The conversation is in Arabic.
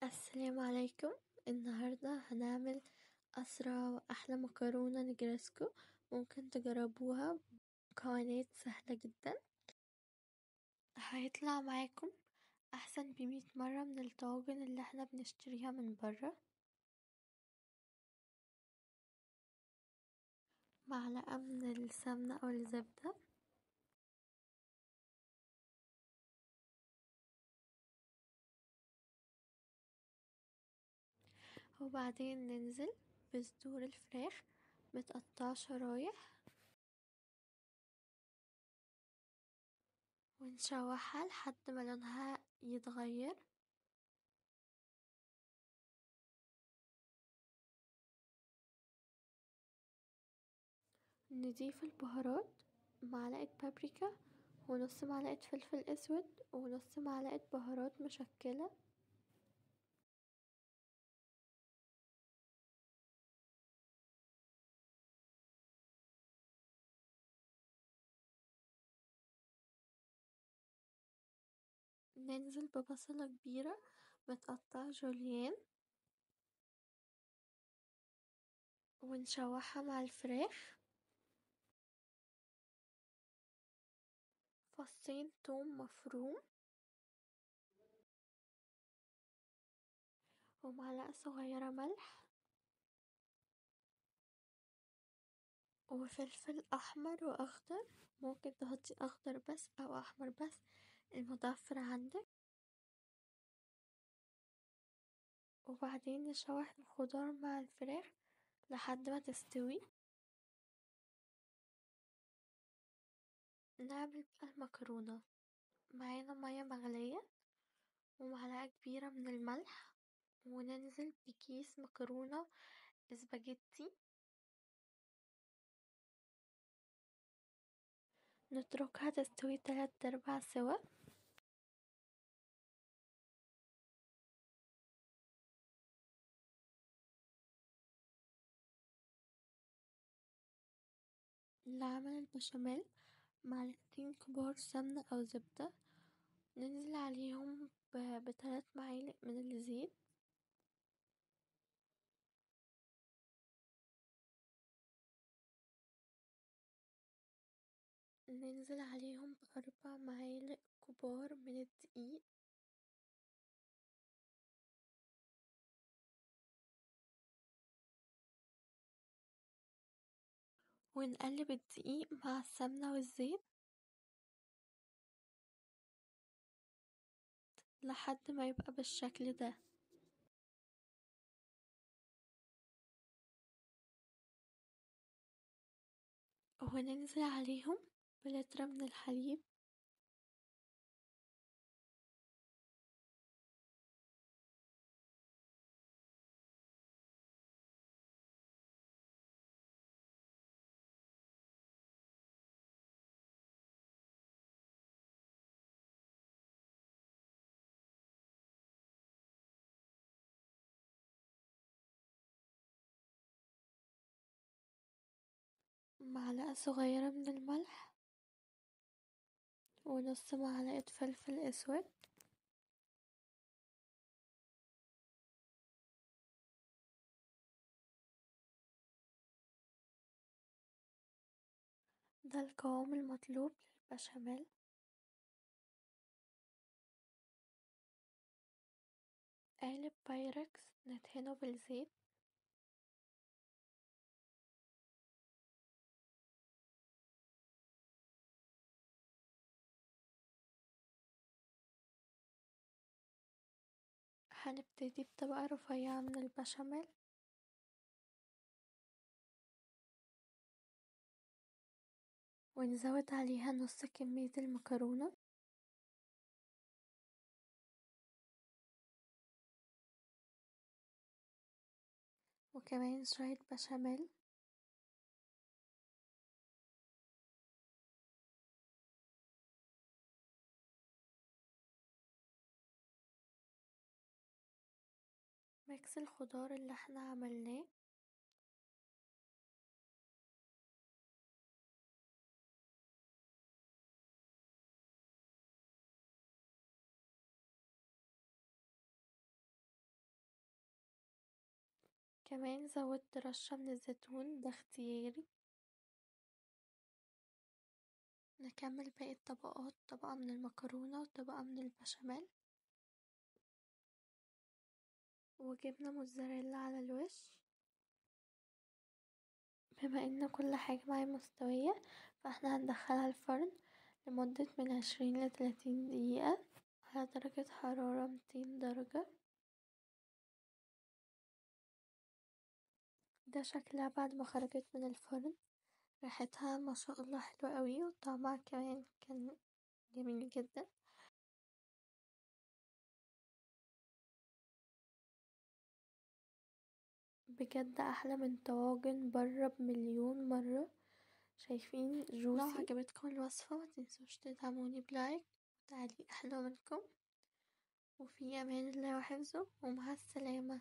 السلام عليكم. النهاردة هنعمل أسرع وأحلى مكرونة نجرسكو. ممكن تجربوها، مكونات سهلة جدا. هيطلع معاكم أحسن ب100 مرة من الطواجن اللي احنا بنشتريها من برا. معلقة من السمنة أو الزبدة، وبعدين ننزل بصدور الفراخ متقطعة شرايح ونشوحها لحد ما لونها يتغير. نضيف البهارات، معلقة بابريكا ونص معلقة فلفل اسود ونص معلقة بهارات مشكلة. ننزل ببصلة كبيرة متقطعة جوليان ونشوحها مع الفراخ. فصين توم مفروم ومعلقة صغيرة ملح وفلفل احمر واخضر. ممكن تحطي اخضر بس او احمر بس، المتوفر عندك. وبعدين نشوح الخضار مع الفراخ لحد ما تستوي. نعمل بقى المكرونة. معانا مية مغلية ومعلقة كبيرة من الملح، وننزل بكيس مكرونة اسباجيتي. نتركها تستوي 3/4 سوا. نعمل البشاميل، معلقتين كبار سمنة أو زبدة. ننزل عليهم ب3 معالق من الزيت. ننزل عليهم ب4 معالق كبار من الدقيق. ونقلب الدقيق مع السمنة والزيت لحد ما يبقى بالشكل ده. وننزل عليهم ب1 من الحليب. معلقة صغيرة من الملح ونص معلقة فلفل اسود. ده القوام المطلوب للبشاميل. قالب بايركس ندهنه بالزيت. هنبتدي بطبقة رفيعة من البشاميل ونزود عليها نص كمية المكرونة وكمان شوية بشاميل. ميكس الخضار اللي احنا عملناه. كمان زودت رشة من الزيتون، ده اختياري. نكمل باقي الطبقات، طبقة من المكرونة وطبقة من البشاميل وجبنة موتزاريلا على الوش. بما ان كل حاجة معايا مستوية، فاحنا هندخلها الفرن لمدة من 20 ل 30 دقيقة على درجة حرارة 200 درجة. ده شكلها بعد ما خرجت من الفرن. ريحتها ما شاء الله حلوة قوي، وطعمها كمان كان جميل جدا. بجد احلى من طواجن بره بمليون مرة. شايفين جوسي؟ لو عجبتكم الوصفة متنسوش تدعموني بلايك وتعليق حلو منكم، وفي امان الله وحفظه، ومع السلامة.